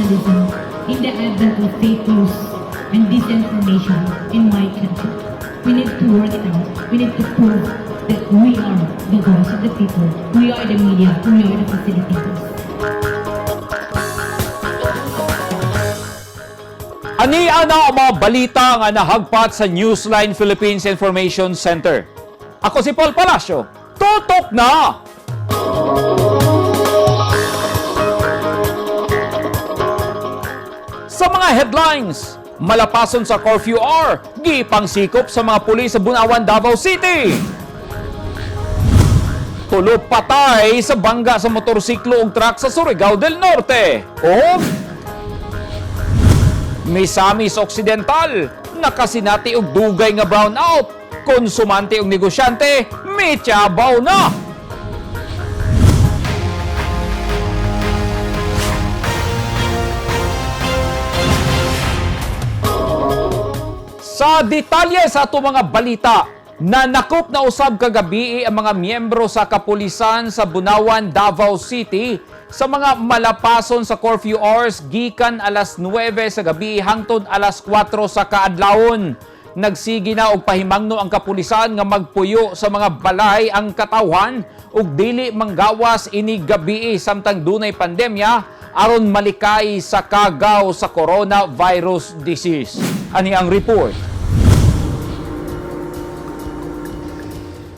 journalism in the advent of fake news and disinformation in my country. We need to work it out. We need to prove that we are the voice of the people. We are the media. We are the facilitators. Ania na ang mga balita nga nahagpat sa Newsline Philippines Information Center. Ako si Paul Palacio. Tutok na! Sa mga headlines, malapason sa curfew hour, gipang sikop sa mga pulis sa Bunawan, Davao City. Tulo patay sa bangga sa motorsiklo ug truck sa Surigao del Norte. O Misamis Occidental, nakasinati og dugay nga brownout. Konsumante ug negosyante, mityabaw na. Sa detalye sa ato mga balita, nanakop na usab kagabi ang mga miyembro sa kapulisan sa Bunawan, Davao City sa mga malapason sa curfew hours gikan alas 9 sa gabi hangtod alas 4 sa kaadlawon. Nagsigi na og pahimangno ang kapulisan nga magpuyo sa mga balay ang katawan ug dili manggawas ini gabi samtang dunay pandemya aron malikay sa kagaw sa coronavirus disease. Ani ang report.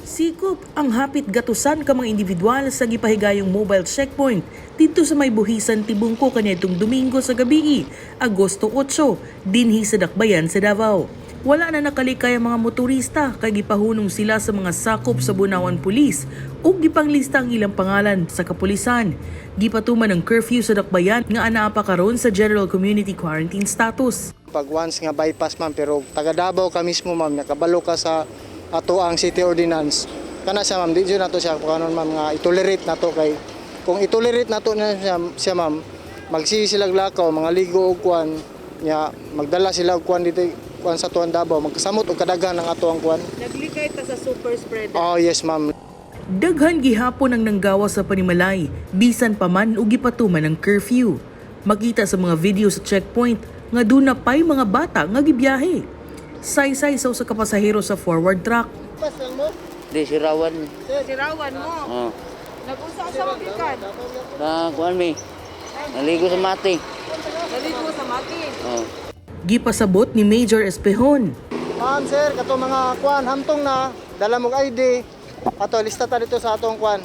Sikop ang hapit gatusan ka mga individual sa gipahigayong mobile checkpoint dito sa may buhisan Tibungko kaniadtong Domingo sa gabi, Agosto 8, dinhi sa Dakbayan sa Davao. Wala na nakalikay ang mga motorista kay gipahunong sila sa mga sakop sa Bunawan Police ug gipanglista ang ilang pangalan sa kapulisan. Gipatuman ang curfew sa Dakbayan nga anaa pa karon sa General Community Quarantine status. Pag once nga bypass ma'am, pero taga Davao ka mismo ma'am, nakabalo ka sa ato ang city ordinance. Kana siya ma'am, di dyan nato siya kanon ma'am nga itolerate nato kay kung itolerate nato na siya ma'am, magsisilag lakaw, mga ligo og kwan nya magdala sila og kwan dito kwan sa tuwan Davao, magkasamot og kadaghan ng ato ang kwan. Naglikay ta sa super spreader. Oh yes ma'am. Daghan gihapon ang nanggawas sa panimalay, bisan pa man ug gipatuman ang curfew. Makita sa mga video sa checkpoint nga duna pay mga bata nga gibiyahe. Say-say sa usa ka pasahero sa forward truck. Pas lang mo. Di sirawan. Sirawan mo. Oh. Nag-usa sa mabikan. Na kuan mi. Naligo sa mati. Naligo sa mati. Oh. Gipasabot ni Major Espehon. Ma'am sir, kato mga kwan hamtong na dala mo ID. Ato lista ta dito sa atong kwan.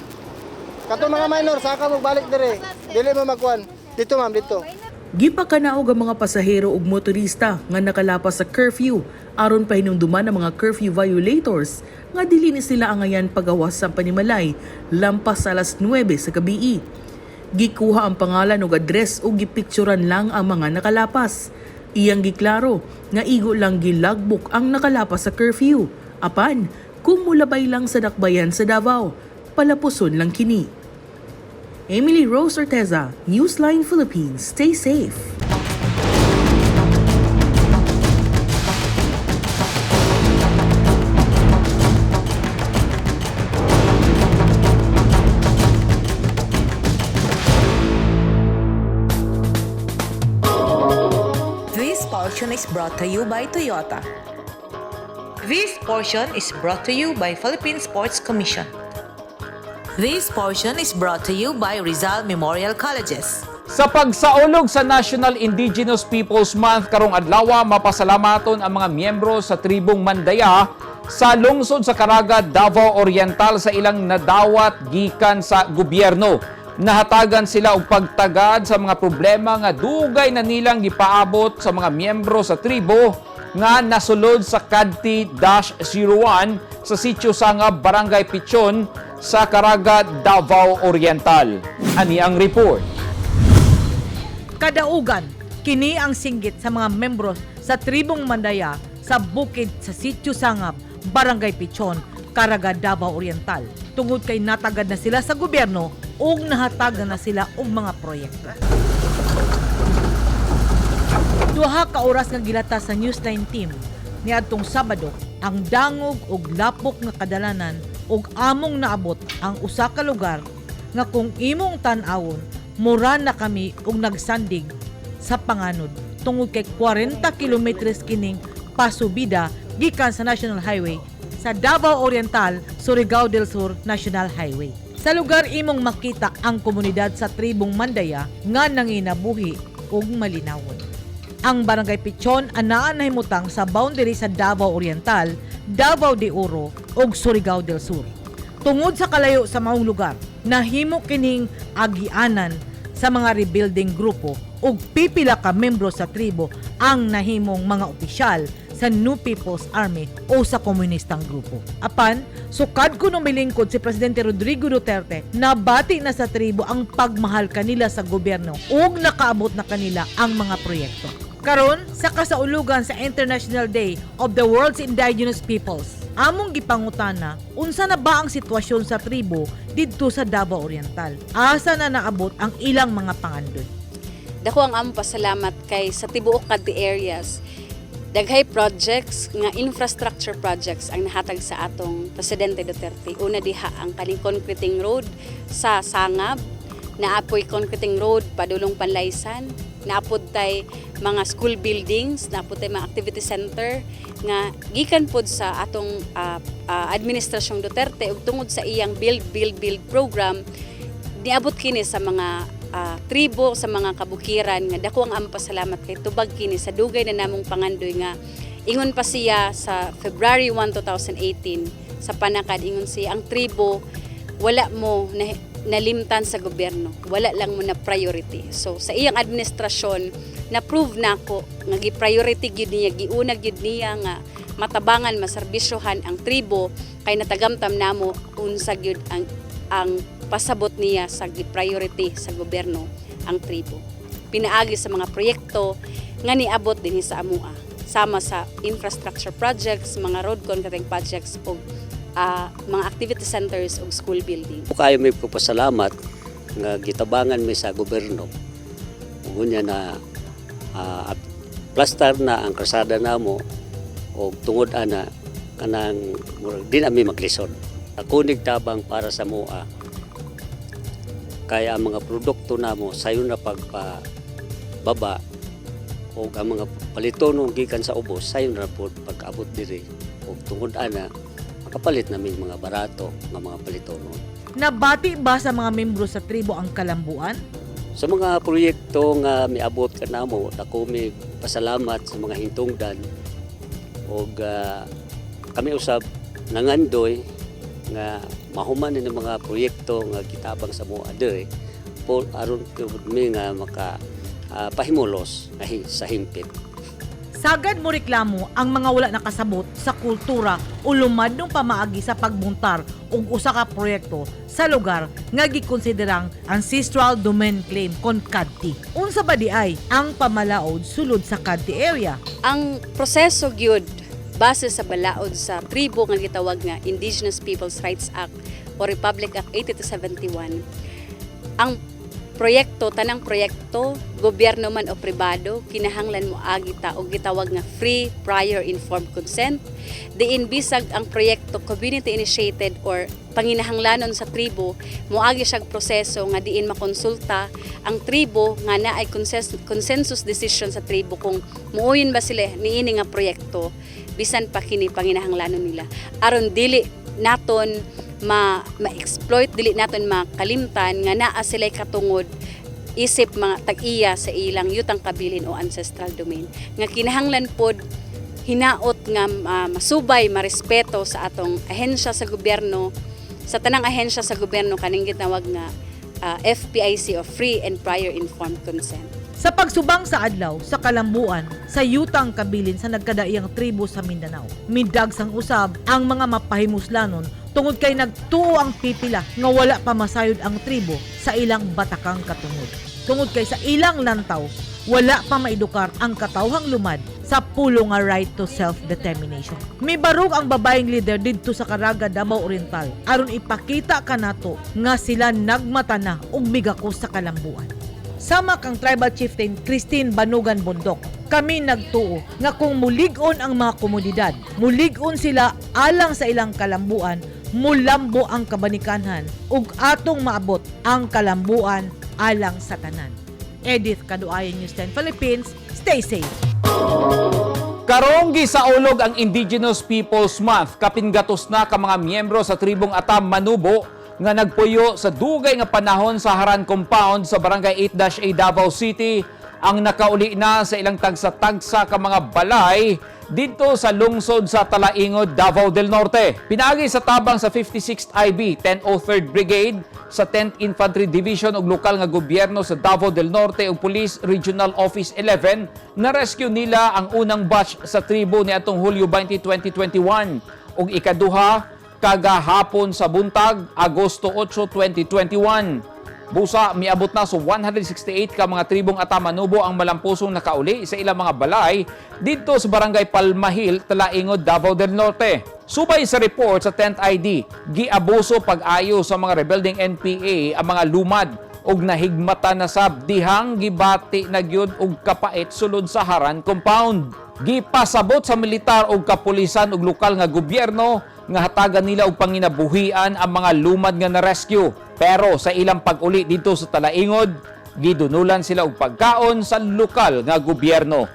Kato mga minor saka mo balik dire. Dili mo magkwan. Dito ma'am, dito. Gipakanaog ang mga pasahero ug motorista nga nakalapas sa curfew aron pa hinumduman ang mga curfew violators nga dili ni sila angayan pagawas sa panimalay lampas sa alas 9 sa gabi. Gikuha ang pangalan ug address ug gipicturan lang ang mga nakalapas. Iyang giklaro nga igo lang gilagbook ang nakalapas sa curfew. Apan, kung mulabay lang sa Dakbayan sa Davao, palapuson lang kini. Emily Rose Orteza, Newsline Philippines. Stay safe. This portion is brought to you by Toyota. This portion is brought to you by Philippine Sports Commission. This portion is brought to you by Rizal Memorial Colleges. Sa pagsaulog sa National Indigenous Peoples Month karong adlaw, mapasalamaton ang mga miyembro sa tribong Mandaya sa lungsod sa Caraga, Davao Oriental sa ilang nadawat gikan sa gobyerno. Nahatagan sila og pagtagad sa mga problema nga dugay na nilang gipaabot sa mga miyembro sa tribo nga nasulod sa Kadti-01 sa Sitio Sangab, Barangay Pichon sa Caraga, Davao Oriental. Ani ang report. Kadaugan, kini ang singgit sa mga membro sa tribong Mandaya sa bukid sa Sitio Sangab, Barangay Pichon, Caraga, Davao Oriental. Tungod kay natagad na sila sa gobyerno ug nahatagan na sila og mga proyekto. Duha ka oras nga gilata sa Newsline team niadtong Sabado ang dangog ug lapok nga kadalanan ug among naabot ang usa ka lugar nga kung imong tan-awon mura na kami ug nagsandig sa panganod tungod kay 40 kilometers kining pasubida gikan sa National Highway sa Davao Oriental, Surigao del Sur National Highway. Sa lugar imong makita ang komunidad sa tribong Mandaya nga nanginabuhi ug malinawon. Ang Barangay Pichon anaa nahimutang sa boundary sa Davao Oriental, Davao de Oro ug Surigao del Sur. Tungod sa kalayo sa maong lugar, nahimo kining agianan sa mga rebuilding grupo ug pipila ka membro sa tribo ang nahimong mga opisyal sa New People's Army o sa komunistang grupo. Apan, sukad ko nung milingkod si Presidente Rodrigo Duterte na bati na sa tribo ang pagmahal kanila sa gobyerno ug nakaabot na kanila ang mga proyekto. Karon sa kasaulugan sa International Day of the World's Indigenous Peoples, among gipangutana, unsa na ba ang sitwasyon sa tribo didto sa Davao Oriental? Asa na naabot ang ilang mga pangandoy? Dako ang among pasalamat kay sa tibuok kadto areas. Daghay projects nga infrastructure projects ang nahatag sa atong Presidente Duterte. Una diha ang kaning concreting road sa Sangab, naapoy concreting road padulong Panlaysan, naapod tay mga school buildings, naapod tay mga activity center nga gikan pod sa atong administrasyong Duterte ug tungod sa iyang build program niabot kini sa mga tribo, sa mga kabukiran nga dako ang among pasalamat kay tubag kini sa dugay na namong pangandoy nga ingon pa siya sa February 1, 2018 sa panakad ingon siya ang tribo wala mo nalimtan sa gobyerno, wala lang mo na priority. So sa iyang administrasyon na-prove nako nga gi-priority gyud niya, giunag gyud niya nga matabangan, maserbisyohan ang tribo kay natagamtam namo unsa gyud ang pasabot niya sa priority sa gobyerno ang tribo. Pinaagi sa mga proyekto nga niabot din sa amua sama sa infrastructure projects, mga road concreting projects o mga activity centers o school building. Kayo may pasalamat nga gitabangan mi sa gobyerno. Unya na plaster na ang kalsada namo o tungod ana kanang di na mi maglisod. Akunig tabang para sa mua. Kaya ang mga produkto namo sayon na pagpababa o ang mga paliton gikan sa ubos sayon na po pag-abot diri o tungod ana makapalit namin mga barato nga mga paliton. Nabati ba sa mga membro sa tribo ang kalambuan? Sa mga proyekto nga miabot ka namo dako mi pasalamat sa mga hintungdan o kami usab nangandoy nga mahuman ni mga proyekto nga gitabang sa mga ader po aron mi nga maka pahimulos sa himpit. Sagad mo reklamo ang mga wala nakasabot sa kultura o lumad ng pamaagi sa pagbuntar ug usa ka proyekto sa lugar nga gikonsiderang ancestral domain claim kon KADTI. Unsa ba di ay ang pamalaod sulod sa KADTI area? Ang proseso gyud base sa balaod sa tribo nga gitawag nga Indigenous Peoples' Rights Act o Republic Act 8271. Ang proyekto, tanang proyekto, gobyerno man o pribado, kinahanglan mo agita o gitawag nga free, prior, informed consent. Diin bisag ang proyekto community initiated or panginahanglanon sa tribo, moagi siyang proseso nga diin makonsulta ang tribo nga naay consensus decision sa tribo kung muuyon ba sila niini nga proyekto bisan pa kini panginahanglanon nila. Aron dili naton ma-exploit, dili naton makalimtan nga naa sila'y katungod isip mga tag-iya sa ilang yutang kabilin o ancestral domain. Nga kinahanglan pod hinaot nga masubay, marespeto sa atong ahensya sa gobyerno, sa tanang ahensya sa gobyerno kaning gitawag nga FPIC o Free and Prior Informed Consent. Sa pagsubang sa adlaw sa kalambuan sa yutang kabilin sa nagkadaiyang tribo sa Mindanao, midagsang usab ang mga mapahimuslanon tungod kay nagtuo ang pipila nga wala pa masayod ang tribo sa ilang batakang katungod. Tungod kay sa ilang lantaw, wala pa maedukar ang katawhang lumad sa pulo nga right to self-determination. Mibarog ang babaeng leader didto sa Caraga, Davao Oriental aron ipakita kanato nga sila nagmata na ug migakos sa kalambuan. Sama kang tribal chieftain Christine Banugan Bondok, kami nagtuo nga kung mulig-on ang mga komunidad, mulig-on sila alang sa ilang kalambuan, mulambo ang kabanikanhan ug atong maabot ang kalambuan alang sa tanan. Edith Caduayan, News 10 Philippines. Stay safe. Karong gisaulog ang Indigenous Peoples Month kapingatos na ka mga miyembro sa tribong Atam Manubo nga nagpuyo sa dugay nga panahon sa Haran Compound sa Barangay 8-A Davao City ang nakauli na sa ilang tagsa-tagsa ka mga balay dito sa lungsod sa Talaingod, Davao del Norte. Pinaagi sa tabang sa 56th IB, 1003rd Brigade, sa 10th Infantry Division ug lokal nga gobyerno sa Davao del Norte ug Police Regional Office 11, na-rescue nila ang unang batch sa tribo ni atong Hulyo 20, 2021 ug ikaduha kagahapon sa buntag, Agosto 8, 2021. Busa, miabot na sa 168 ka mga tribong Atamanubo ang malampusong nakauli sa ilang mga balay dito sa Barangay Palmahil, Talaingod, Davao del Norte. Subay sa report sa 10th ID, giabuso pag-ayo sa mga rebelding NPA ang mga lumad ug nahigmata na sab dihang gibati na gyud og kapait sulod sa Haran Compound. Gipasabot sa militar ug kapulisan ug lokal nga gobyerno nga hatagan nila og panginabuhian ang mga lumad nga na-rescue. Pero sa ilang pag-uli dito sa Talaingod, gidunulan sila og pagkaon sa lokal nga gobyerno.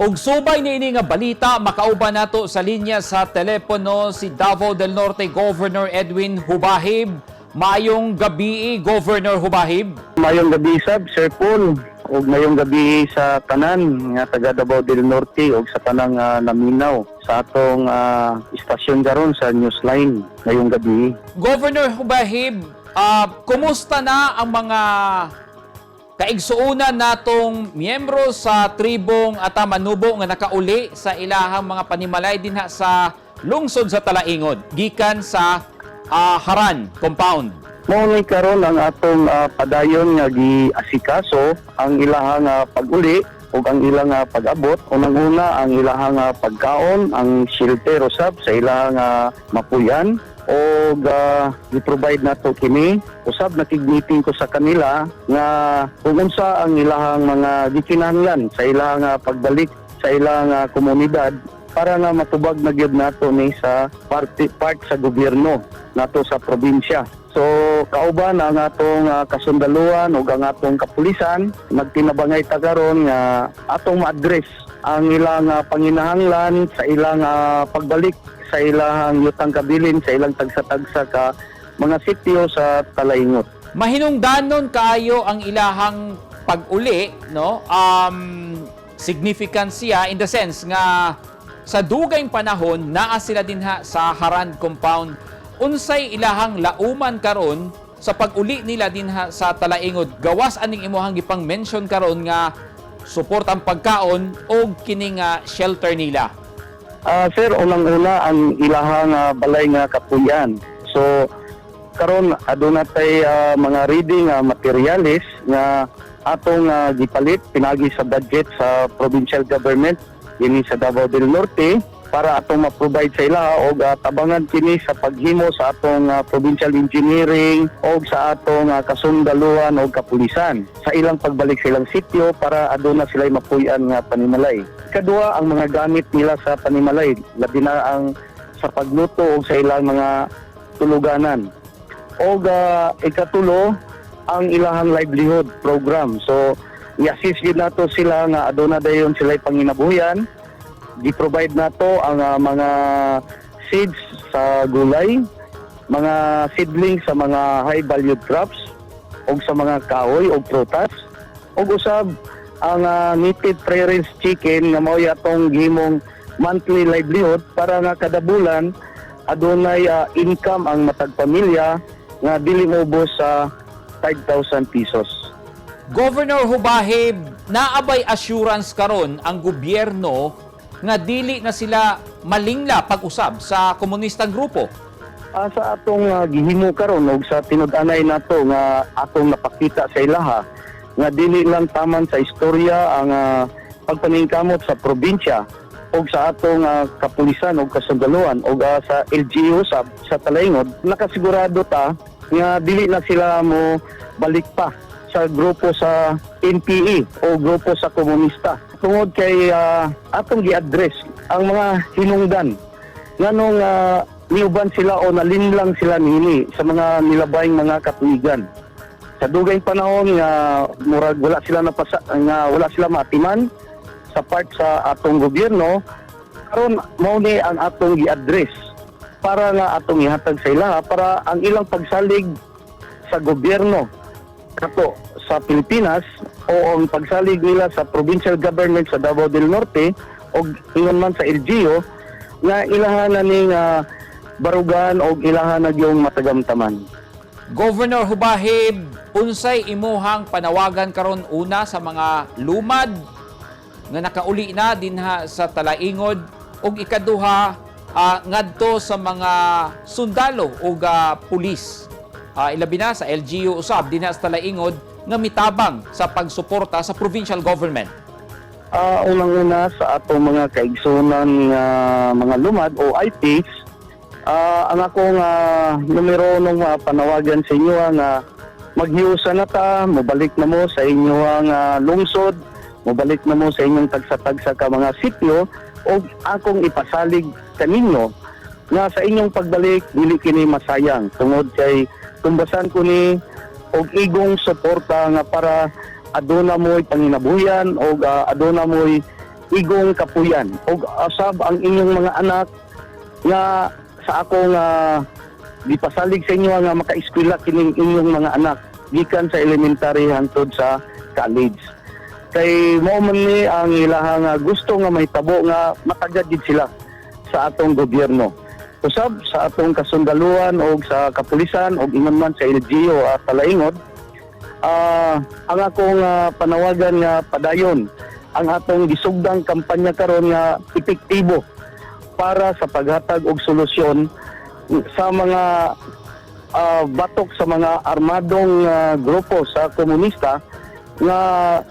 Og subay niini nga balita, makauban nato sa linya sa telepono si Davao del Norte Governor Edwin Hubahib. Mayong gabi, Governor Hubahib. Mayong gabi sab, Sir Paul. Og mayong gabi sa tanan nga taga Davao del Norte og sa tanang naminaw sa atong istasyon karon sa Newsline ngayong gabi. Governor Hubahib, kumusta na ang mga kaigsuunan natong miyembro sa tribong Atamanubo nga nakauli sa ilahang mga panimalay dinha sa lungsod sa Talaingod gikan sa Haran Compound? Maunay karon ang atong padayon nga giasikaso ang ilahang pag-uli ug ang ilang pag-abot. Unang-una ang ilahang pagkaon, ang shelter usab sa ilahang mapuyan og i-provide nato kini. Usab nakig-meeting ko sa kanila nga kung unsa ang ilahang mga gikinahanglan sa ilahang pagbalik sa ilang komunidad para nga matubag na gyud nato ni sa part sa gobyerno nato sa probinsya. So kauban ang atong kasundaluhan ug ang atong kapulisan magtinabangay ta karon nga atong ma-address ang ilang panginahanglan sa ilang pagbalik sa ilang yutang kabilin sa ilang tagsa-tagsa ka mga sitio sa Talaingot. Mahinungdanon kaayo ang ilahang pag-uli, no? Significant siya in the sense nga sa dugayng panahon naa sila dinha sa Haran Compound. Unsay ilahang lauman karon sa pag-uli nila dinha sa Talaingod? Gawas aning imuhang gipang mention karon nga support ang pagkaon o kining shelter nila. Sir, unang-una ang ilahang balay nga kapuyan. So karon aduna tay mga reading materialis nga atong gipalit pinagi sa budget sa provincial government ini sa Davao del Norte para atong ma-provide sa ila og tabangan kini sa paghimo sa atong provincial engineering og sa atong kasundaluhan og kapulisan sa ilang pagbalik sa ilang sitio para aduna sila mapuy-an nga panimalay. Kadua ang mga gamit nila sa panimalay, labi na ang sa pagluto og sa ilang mga tuluganan. Og ikatulo ang ilahang livelihood program. So i-assist gid nato sila nga aduna dayon sila panginabuhian. Di-provide nato ang mga seeds sa gulay, mga seedlings sa mga high-valued crops, o sa mga kahoy o prutas, o usab ang native free-range chicken nga mao atong gihimong monthly livelihood para nga kada bulan adunay income ang matag pamilya nga dili moubos sa 5,000 pesos. Governor Hubahib, naabay assurance karon ang gobyerno nga dili na sila malingla pag-usab sa komunistang grupo? Sa atong gihimo karon og sa tinud-anay nato nga atong napakita sa ilaha nga dili lang taman sa istorya ang pagpaningkamot sa probinsya og sa atong kapulisan og kasundaluhan og sa LGU sa Talaingod, nakasigurado ta nga dili na sila mo balik pa sa grupo sa NPA o grupo sa komunista. Tungod kay atong gi-address ang mga hinungdan nganong niuban sila o nalinlang sila nini sa mga nilabayng mga katuigan. sa dugay panahon nga murag wala sila wala sila maatiman sa part sa atong gobyerno, karon mao ni ang atong gi-address para nga atong ihatag sa ila para ang ilang pagsalig sa gobyerno kato sa Pilipinas o ang pagsalig nila sa provincial government sa Davao del Norte o ingon man sa LGU nga ilahan na ning barugan o ilahan na yung matagamtaman. Governor Hubahib, unsay imuhang panawagan karon una sa mga lumad nga nakauli na dinha sa Talaingod ug ikaduha ngadto sa mga sundalo ug pulis. Ilabi na sa LGU usab dinha sa Talaingod nga mitabang sa pagsuporta sa provincial government. Unang-una sa atong mga kaigsunan nga mga lumad o IPs, ang akong numero nung panawagan sa inyo nga maghiusa na ta, mabalik na mo sa inyong lungsod, mabalik na mo sa inyong tagsa-tagsa ka mga sityo o akong ipasalig kaninyo nga sa inyong pagbalik dili kini masayang tungod kay tumbasan ko ni og igong suporta nga para aduna mo'y panginabuhian o aduna mo'y igong kapuyan o asab ang inyong mga anak nga sa akong gipasalig sa inyo nga makaeskwela kining inyong mga anak gikan sa elementary hangtod sa college. Kay mao man ni ang ilahang gusto nga mahitabo nga matagad gid sila sa atong gobyerno. Usab sa atong kasundaluhan o sa kapulisan o ingon man sa LGU at Talaingod, ang akong panawagan nga padayon ang atong gisugdang kampanya karon nga epektibo para sa paghatag og solusyon sa mga batok sa mga armadong grupo sa komunista nga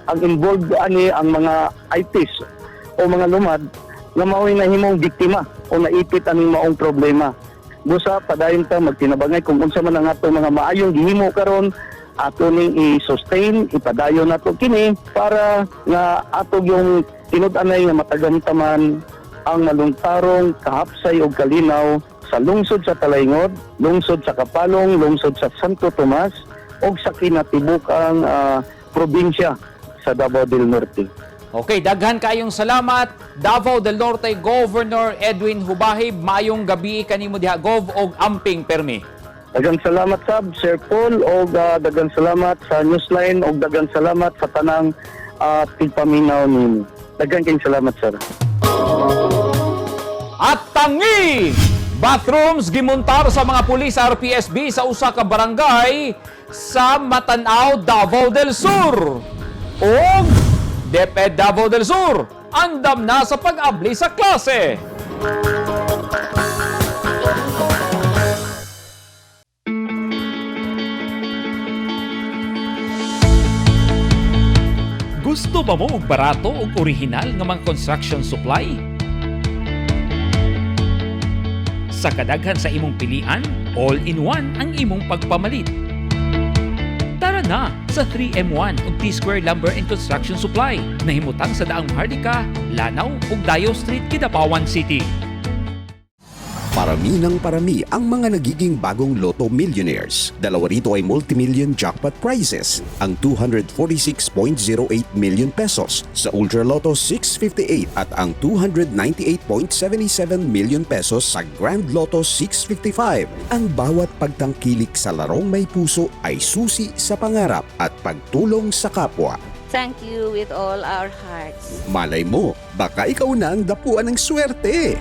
ang involved ani ang mga IPs o mga lumad nga mao'y nahimong biktima o naipit aning maong problema. Busa padayon ta magtinabangay kung unsa man ang atong mga maayong gihimo karon ato ning i-sustain, ipadayon nato kini para nga ato yung tinud-anay nga matagamtaman ang malungtarong kahapsay o kalinaw sa lungsod sa Talaingod, lungsod sa Kapalong, lungsod sa Santo Tomas o sa kinatibukang probinsya sa Davao del Norte. Okay, daghan kayong salamat. Davao del Norte Governor Edwin Hubahib, maayong gabi kanimo diha Gov og amping permi. Daghang salamat sab Sir Paul o daghang salamat sa Newsline o daghang salamat sa tanang tigpaminaw nimo. Daghang kayong salamat sir. At tangi! Bathrooms gimontar sa mga pulis sa RPSB sa usa ka barangay sa Matanao, Davao del Sur. Og DepEd Davao del Sur, andam na sa pag-abli sa klase. Gusto ba mo og barato ug orihinal nga mga construction supply? Sa kadaghan sa imong pilian, all-in-one ang imong pagpamalit. Tara na sa 3M1 ug T-Square Lumber and Construction Supply na himutang sa daang Hardika, Lanao ug Dayo Street, Kidapawan City. Parami ng parami ang mga nagiging bagong Lotto Millionaires. Dalawa rito ay multimillion jackpot prizes. Ang 246.08 million pesos sa Ultra Lotto 658 at ang 298.77 million pesos sa Grand Lotto 655. Ang bawat pagtangkilik sa larong may puso ay susi sa pangarap at pagtulong sa kapwa. Thank you with all our hearts. Malay mo, baka ikaw na ang dapuan ng swerte.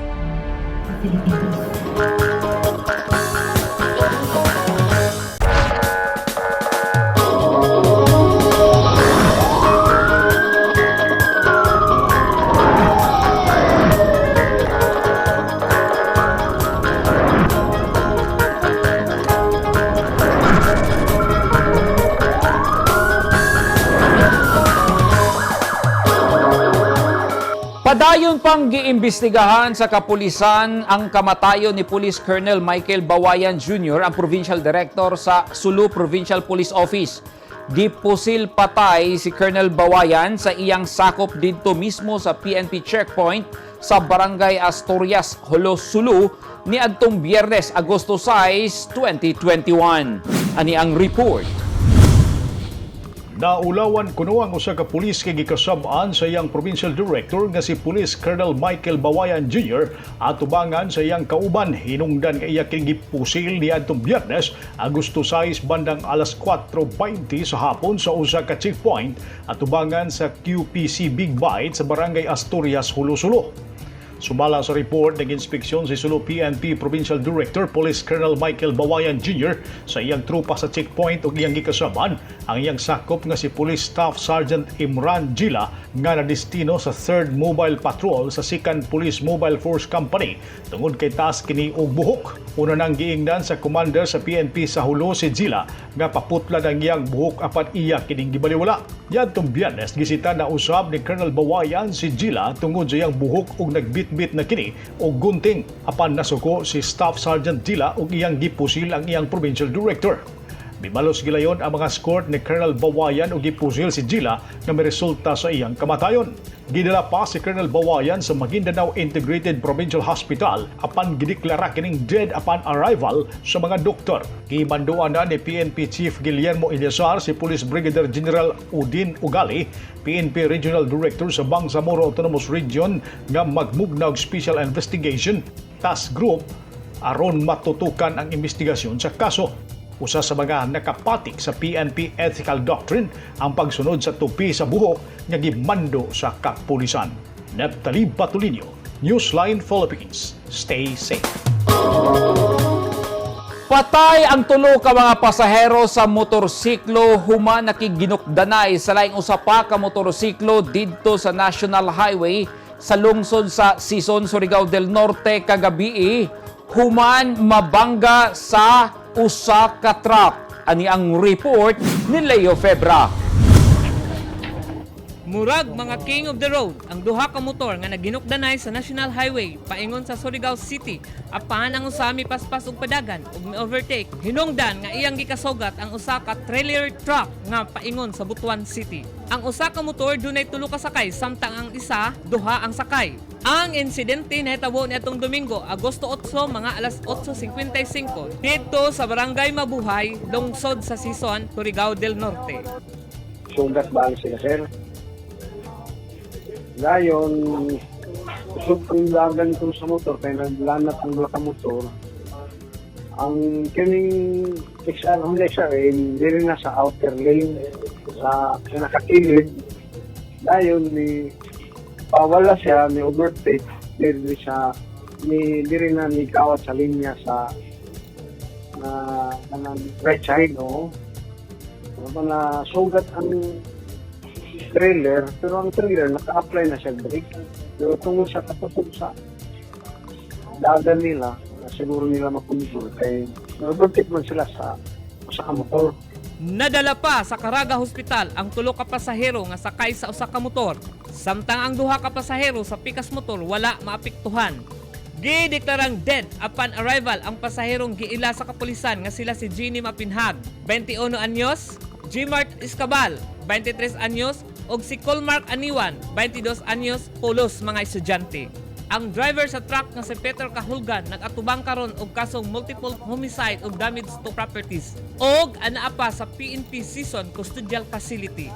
Padayon pang giimbestigahan sa kapulisan ang kamatayon ni Police Colonel Michael Bawayan Jr., ang Provincial Director sa Sulu Provincial Police Office. Gipusil patay si Colonel Bawayan sa iyang sakop dito mismo sa PNP checkpoint sa Barangay Asturias, Holo, Sulu ni adtong Biyernes, Agosto 6, 2021. Ani ang report. Naulawan kuno ang usa ka pulis kay gikasab-an sa iyang provincial director nga si Police Colonel Michael Bawayan Jr. at tubangan sa iyang kauban. Hinungdan nga iya kini gipusil niadtong Biyernes, Agosto 6 bandang alas 4:20 sa hapon sa usa ka checkpoint at tubangan sa QPC Big Bite sa Barangay Asturias, Hulo-Sulo. Sumala sa report, nag-inspeksyon si Sulu PNP Provincial Director Police Colonel Michael Bawayan Jr. sa iyang trupa sa checkpoint ug iyang gikasaban ang iyang sakop nga si Police Staff Sergeant Imran Gila nga nadestino sa 3rd Mobile Patrol sa 2nd Police Mobile Force Company tungod kay taas kini og buhok. Una nang giingnan sa commander sa PNP sa Hulo si Gila nga paputla ang iyang buhok apat iya kining gibaliwala. Yadtong Biyernes gisita na usab ni Colonel Bawayan si Gila tungod sa iyang buhok ug nagbitbit na kini og gunting apan nasuko si Staff Sergeant Gila ug iyang gipusil ang iyang provincial director. Mimalos gilayon ang mga escort ni Colonel Bawayan ug gipusil si Gila nga may resulta sa iyang kamatayon. Gidala pa si Colonel Bawayan sa Maguindanao Integrated Provincial Hospital apan gideklara kining dead upon arrival sa mga doktor. Gimanduan na ni PNP Chief Guillermo Ilyasar si Police Brigadier General Udin Ugali, PNP Regional Director sa Bangsamoro Autonomous Region nga magmugnaw Special Investigation Task Group aron matutukan ang investigasyon sa kaso. Usa sa mga nakapatik sa PNP ethical doctrine ang pagsunod sa tupi sa buhok nga gimando sa kapulisan. Neptali Batulinio, Newsline Philippines. Stay safe. Patay ang tulo ka mga pasahero sa motorsiklo human nakiginukdanay sa laing usa pa ka motorsiklo didto sa National Highway sa lungsod sa Sison, Surigao del Norte kagabi human mabangga sa usa ka truck. Ani ang report ni Leo Febra. Murag mga king of the road ang duha ka motor nga naginukdanay sa National Highway paingon sa Surigao City apan ang usa paspas og padagan ug mi-overtake. Hinungdan nga iyang gikasugat ang usa ka trailer truck nga paingon sa Butuan City. Ang usa ka motor dunay tulo ka sakay samtang ang isa duha ang sakay. Ang insidente nahitabo niadtong Domingo, Agosto 8, mga alas 8:55 dito sa Barangay Mabuhay, lungsod sa Sison, Surigao del Norte. Sugat ba ang sila, sir? Ngayon, usog kong lagan ko sa motor, kaya naglanat ng mga motor. Ang kining XR, hindi rin nasa outer lane, sa nakakilid. Ngayon, pawala siya, ni overtake, hindi rin na kawat sa linya sa right side, no? Na sugat ang trailer, pero ang trailer naka-apply na siya brake. Pero tungkol sa kapatid sa dagan nila, siguro nila mapunod kay overtake man sila sa motor. Nadala pa sa Caraga Hospital ang tulo ka pasahero nga sakay sa usa ka motor. Samtang ang duha ka pasahero sa pikas motor wala maapektuhan. Gideklarang dead upon arrival ang pasaherong giila sa kapulisan nga sila si Jeannie Mapinhag, 21 anyos, Gmart Escabal, 23 anyos, ug si Colmark Aniwan, 22 anyos, pulos mga estudyante. Ang driver sa truck nga si Peter Kahulgan nag-atubang karon og kasong multiple homicide ug damage to properties ug anaa pa sa PNP Sison Custodial Facility.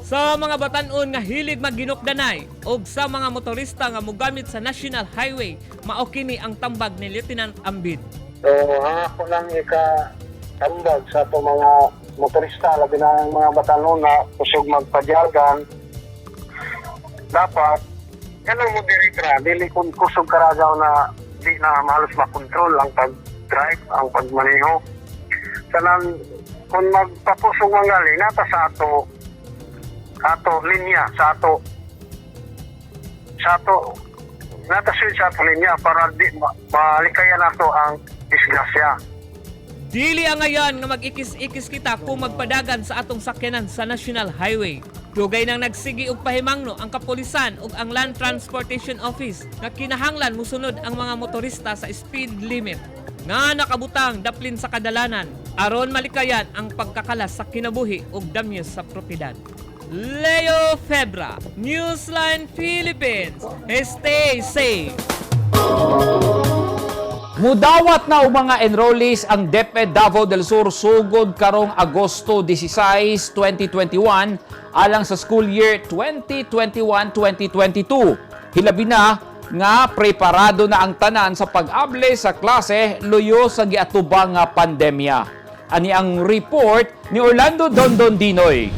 Sa mga batan-on nga hilig maginukdanay ug sa mga motorista nga mogamit sa National Highway, mao kini ang tambag ni Lieutenant Ambid. So, ako lang tambag sa to mga motorista, labi na ang mga batanon na kusog magpadyagan. Dapat kanang mo diritra, dili kung kusog karagaw na di na mahalos makontrol ang pag-drive, ang pagmaneho. Kanang kung magpapusong ang gali, nata sa ato linya, sa ato nata sa ato linya para di malikayan nato ang disgrasya. Dili ang ngayon nga mag-ikis-ikis kita kung magpadagan sa atong sakyanan sa National Highway. Dugay nang nagsigi og pahimangno ang kapulisan ug ang Land Transportation Office nga kinahanglan musunod ang mga motorista sa speed limit nga nakabutang daplin sa kadalanan aron malikayan ang pagkakalas sa kinabuhi ug damyos sa propiedad. Leo Febra, Newsline Philippines. Stay safe. Mudawat na o mga enrollees ang DepEd Davao del Sur sugod karong Agosto 16, 2021 alang sa school year 2021-2022. Hilabi na nga preparado na ang tanan sa pag-able sa klase luyo sa giatubang nga pandemya. Ani ang report ni Orlando Dondon Dinoy.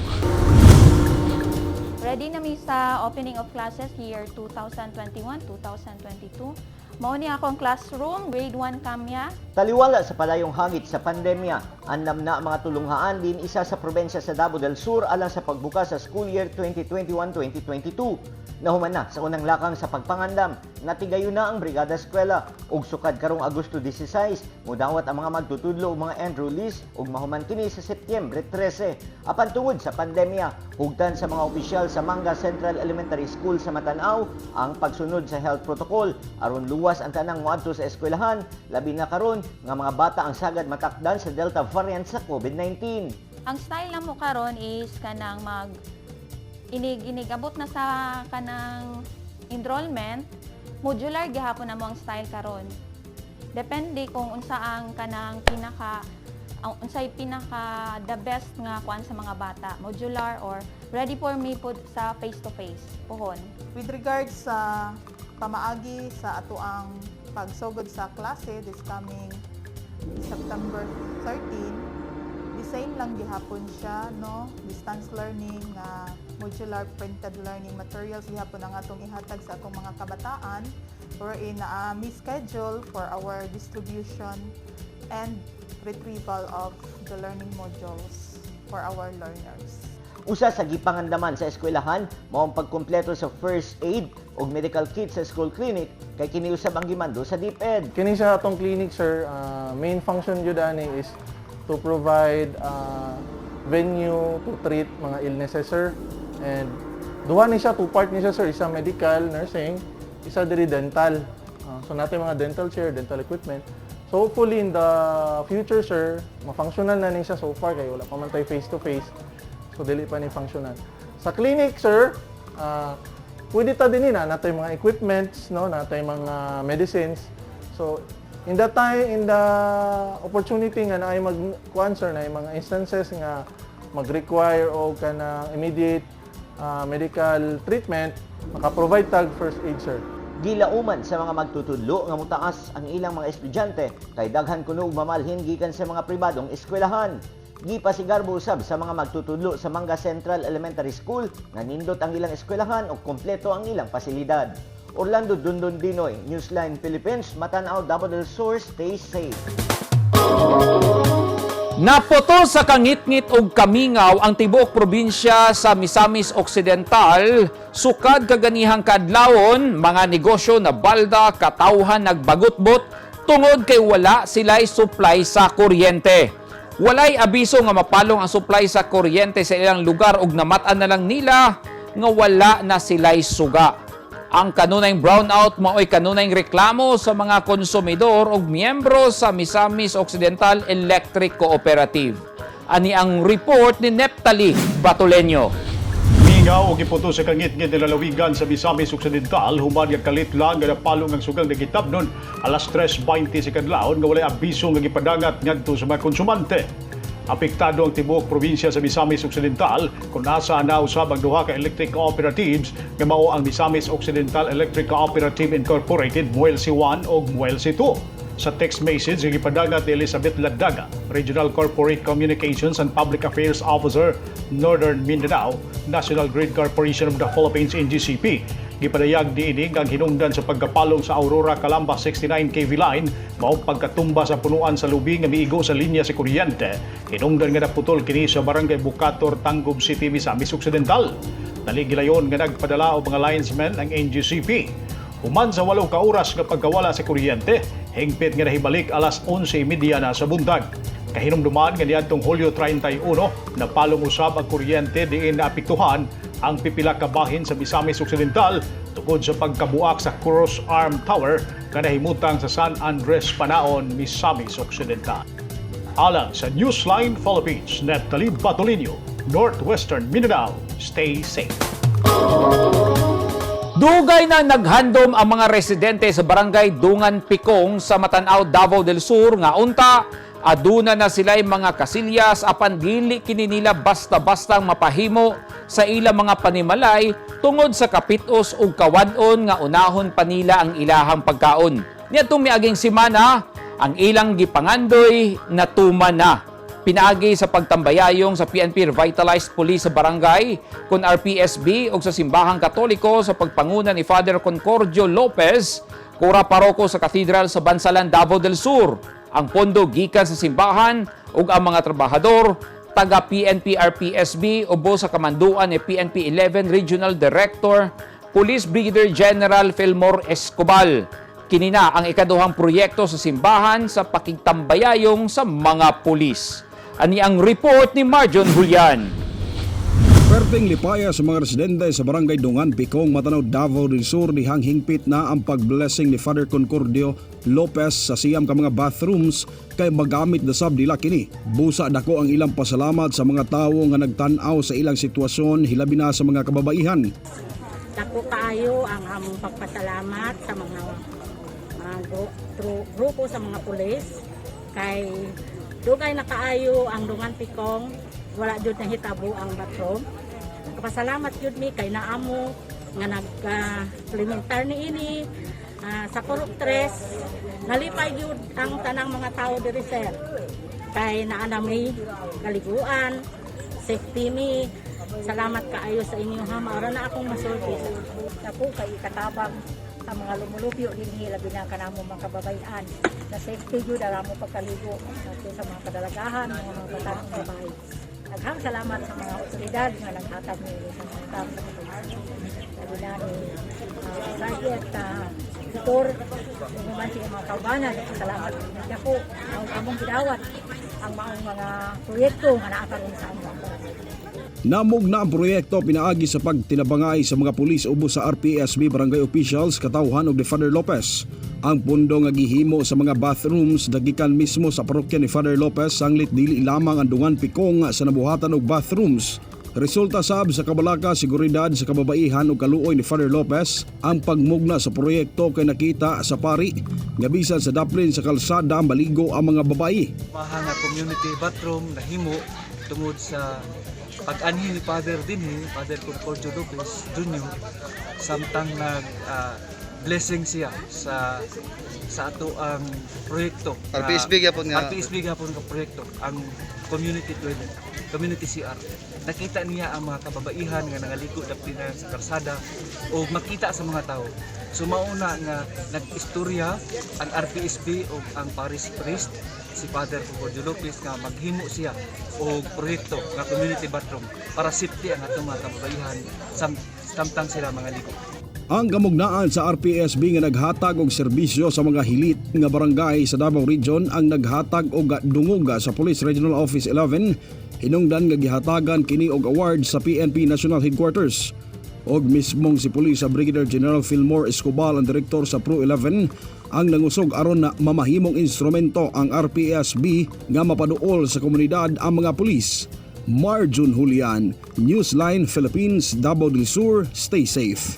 Ready na mi sa opening of classes year 2021-2022. Mao ni akong classroom, grade 1 kamya. Taliwala sa palayong hangit sa pandemya, andam na mga tulunghaan din isa sa probensya sa Davao del Sur alang sa pagbukas sa school year 2021-2022. Nahuman na sa unang lakang sa pagpangandam, natigayon na ang Brigada Eskwela ug sukad karong Agosto 16, mudawat ang mga magtutudlo ug mga enrollees ug mahuman kini sa Setyembre 13. Apan tungod sa pandemya, hugdan sa mga opisyal sa Manga Central Elementary School sa Matanao ang pagsunod sa health protocol aron luwas ang tanang moadto sa eskwelahan, labi na karon nga mga bata ang sagad matakdan sa Delta variant sa COVID-19. Ang style na mo karon is kanang inigabot na sa kanang enrollment, modular gihapon na mo ang style karon. Depende kung unsa ang kanang unsay pinaka the best nga kuan sa mga bata, modular or ready for me pud sa face to face pohon. With regards sa pamaagi sa ato ang pagsugod sa klase this coming September 13, the same lang gihapon siya, no? Distance learning, modular printed learning materials gihapon ang atong ihatag sa atong mga kabataan, wherein may schedule for our distribution and retrieval of the learning modules for our learners. Usa sa gipangandaman sa eskwelahan mao ang pagkumpleto sa first aid ug medical kit sa school clinic kay kini usab ang gimando sa DepEd. Kini sa atong clinic, sir, main function jud ani is to provide venue to treat mga illnesses, sir. And duha ni siya, two part ni siya, sir, isa medical nursing, isa diri dental. So natin mga dental chair, dental equipment. So hopefully in the future, sir, ma-functional na ni siya so far kay wala pa man tay face to face. So dili pa ni functional. Sa clinic, sir, pwede ta din na natay mga equipments, no, natay mga medicines. So in the opportunity nga na ay mag-kuan, sir, na mga instances nga mag-require o kana immediate medical treatment, maka-provide tag first aid, sir. Gilauman sa mga magtutudlo nga mutaas ang ilang mga estudyante kay daghan kuno og mamalhin gikan sa mga pribadong eskwelahan. Gipasigarbo usab sa mga magtutudlo sa Manga Central Elementary School nga nindot ang ilang eskwelahan ug kompleto ang ilang pasilidad. Orlando Dondon Dinoy, Newsline Philippines, Matanao, Davao del Sur, stay safe. Napoto sa kangit-ngit ug kamingaw ang tibuok probinsya sa Misamis Occidental, sukad kaganihang kadlawon, mga negosyo na balda katawhan nagbagutbot tungod kay wala sila'y supply sa kuryente. Walay abiso nga mapalong ang supply sa kuryente sa ilang lugar ug namatan na lang nila nga wala na sila'y suga. Ang kanunayng brownout mao'y kanunayng reklamo sa mga konsumidor ug miyembro sa Misamis Occidental Electric Cooperative. Ani ang report ni Neptali Batuleño. Mingaw og iputo sa kangit-ngit nila lawigan sa Misamis Occidental human nga kalit lang nga napalong ang sugang nagitabnon alas 3:20 sa kadlawon nga walay abiso nga gipadangat ngadto sa mga konsumante. Apektado ang tibuok probinsya sa Misamis Occidental kung nasa na usab ang duha ka electric cooperatives nga mao ang Misamis Occidental Electric Cooperative Incorporated Muelsi 1 ug Muelsi 2. Sa text message nga gipadangat ni Elizabeth Ladaga, Regional Corporate Communications and Public Affairs Officer, Northern Mindanao, National Grid Corporation of the Philippines NGCP. Gipadayag diining ang hinungdan sa pagkapalong sa Aurora Calamba 69 kV line mao pagkatumba sa punuan sa lubing nga miigo sa linya sa kuryente. Hinungdan nga naputol kini sa Barangay Bukator, Tangub City, Misamis Occidental. Naligilayon nga nagpadala og mga linesmen ang NGCP. Human sa 8 ka oras nga pagkawala sa kuryente, hingpit nga nahibalik alas 11:30 na sa buntag. Kahinumduman nga niadtong Hulyo 31 napalong usab ang kuryente diin naapektuhan ang pipila ka bahin sa Misamis Occidental tungod sa pagkabuak sa Cross Arm Tower nga nahimutang sa San Andres Panaon, Misamis Occidental. Alang sa Newsline Philippines, Neptali Batuleño, Northwestern Mindanao, stay safe. Dugay na naghandom ang mga residente sa barangay Dungan Pikong sa Matanaw, Davao del Sur nga unta aduna na sila'y mga kasilyas apan dili kini nila basta-bastang mapahimo sa ilang mga panimalay tungod sa kapitos ug kawan-on nga unahon pa nila ang ilahang pagkaon. Niadtong miaging semana, ang ilang gipangandoy natuman na. Pinaagi sa pagtambayayong sa PNP Revitalized Police sa barangay kun RPSB ug sa Simbahang Katoliko sa pagpanguna ni Father Concordio Lopez, kura paroko sa Cathedral sa Bansalan, Davao del Sur. Ang pondo gikan sa simbahan ug ang mga trabahador taga PNP RPSB ubo sa kamanduan ni PNP 11 Regional Director Police Brigadier General Fillmore Escobal. Kinina ang ikaduhang proyekto sa simbahan sa pakigtambayayong sa mga pulis. Ani ang report ni Marjon Julian. Perting lipaya sa mga residente sa barangay Dungan Pikong, Matanaw, Davao del Sur dihang hingpit na ang pag-blessing ni Father Concordio Lopez sa siyam ka mga bathrooms kay magamit na sab nila kini. Busa dako ang ilang pasalamat sa mga tawo nga nagtan-aw sa ilang sitwasyon hilabi na sa mga kababaihan. Dako kaayo ang among pagpasalamat sa mga grupo sa mga pulis kay dugay na kaayo ang Dungan Pikong, wala jud nahitabo ang bathroom. Pasalamat jud mi kay naamo nga nag-implementar niini sa Purok 3, nalipay jud ang tanang mga tao diri sir. Kay naana may kaliguan, safety mi. Salamat kaayo sa inyo ha, maara na akong masulti. Ako kay katabang sa mga lumulupyo dinhi labi na kanamo mga kababayan. Na safety jud ara mo pagkaligo sa mga kadalagahan, mga batang babae. Daghang salamat sa mga otoridad nga naghatag ni sa mga tao sa kababayan. Labi na ni Sergeant Victor, man siya mga kaubanan, salamat niya po ang among gidawat ang mga proyekto nga naakaroon sa among. Namog na ang proyekto pinaagi sa pagtinabangay sa mga pulis ubos sa RPSB barangay officials katawhan og ni Father Lopez. Ang pundo nga gihimo sa mga bathrooms dagikan mismo sa parokya ni Father Lopez sanglit dili lamang ang Dungan Pikong sa nabuhatan og bathrooms. Resulta sab sa kabalaka seguridad sa kababaihan ug kaluoy ni Father Lopez ang pagmugna sa proyekto kay nakita sa pari nga bisan sa daplin sa kalsada maligo ang mga babayi. Mahanga community bathroom nahimo tungod sa pag-anhi ni Father Father Concordio Lopez Jr. samtang blessing siya sa ato ang proyekto. RPSB gapon nga proyekto ang community toilet, community CR. Nakita niya ang mga kababaihan nga nangaligo daplin sa kalsada o makita sa mga tao. So mauna nga nag-istorya ang RPSB o ang parish priest si Father Concordio Lopez nga maghimo siya o proyekto nga community bathroom para safety ang atong mga kababaihan samtang sila mga ligo. Ang kamugnaan sa RPSB nga naghatag og serbisyo sa mga hilit nga barangay sa Davao Region ang naghatag og dungog sa Police Regional Office 11 hinungdan nga gihatagan kini og award sa PNP National Headquarters. Og mismong si Police Brigadier General Fillmore Escobal ang direktor sa Pro 11 ang nangusog aron na mamahimong instrumento ang RPSB nga mapaduol sa komunidad ang mga pulis. Marjon Julian, Newsline Philippines, Davao del Sur, stay safe.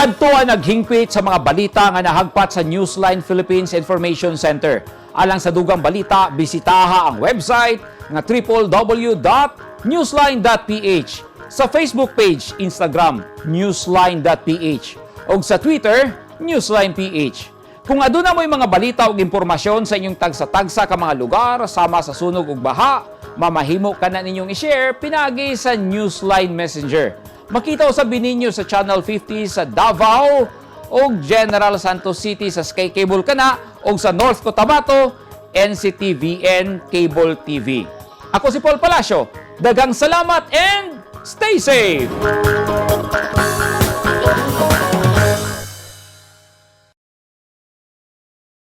Kadto ang naghingkwit sa mga balita nga nahagpat sa Newsline Philippines Information Center. Alang sa dugang balita, bisitaha ang website nga www.newsline.ph, sa Facebook page, Instagram, newsline.ph, o sa Twitter, newsline.ph. Kung aduna mo'y mga balita o impormasyon sa inyong tagsa-tagsa ka mga lugar, sama sa sunog ug baha, mamahimo ka na ninyong i-share pinagi sa Newsline Messenger. Makita usab ninyo sa Channel 50 sa Davao o General Santos City sa Sky Cable kana o sa North Cotabato, NCTVN Cable TV. Ako si Paul Palacio. Daghang salamat and stay safe!